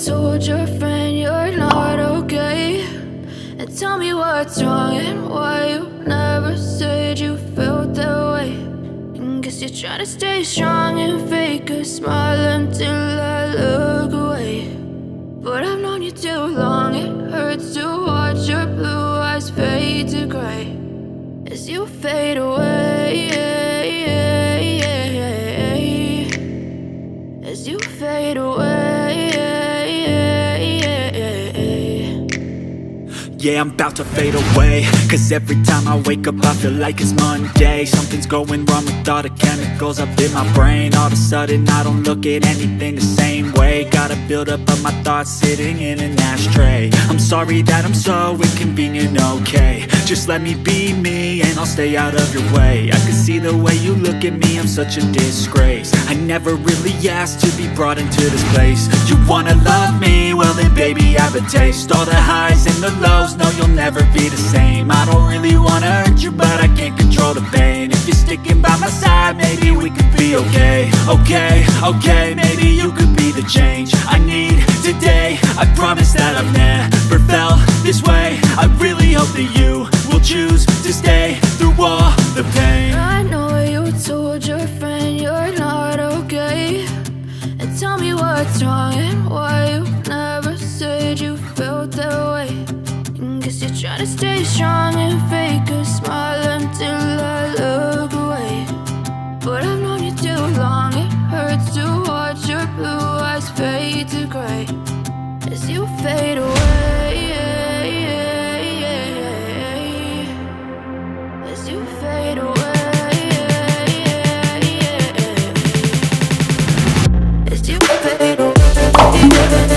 told your friend you're not okay, and tell me what's wrong and why you never said you felt that way. And guess you're trying to stay strong and fake a smile until I look away. But I've known you too long, it hurts to watch your blue eyes fade to gray as you fade away, as you fade away. Yeah, I'm about to fade away, cause every time I wake up I feel like it's Monday. Something's going wrong with all the chemicals up in my brain. All of a sudden I don't look at anything the same way. Gotta build up of my thoughts sitting in an ashtray. I'm sorry that I'm so inconvenient, okay. Just let me be me and I'll stay out of your way. I can see the way you look at me, I'm such a disgrace. I never really asked to be brought into this place. You wanna love me? Well then baby have a taste. All the highs and the lows, no you'll never be the same. I don't really wanna hurt you but I can't control the pain. If you're sticking by my side, maybe we could be okay. Okay, maybe you could be the change I need today. I promise that I've never felt this way. I really hope that you will choose to stay through all the pain. I know you told your friend you're not okay, and tell me what's wrong and why you never said you felt that way. And guess you're trying to stay strong and fake a smile until I look away. But I've known you too long, it hurts to watch your blue eyes fade to gray as you fade away, as you fade away, as you fade away.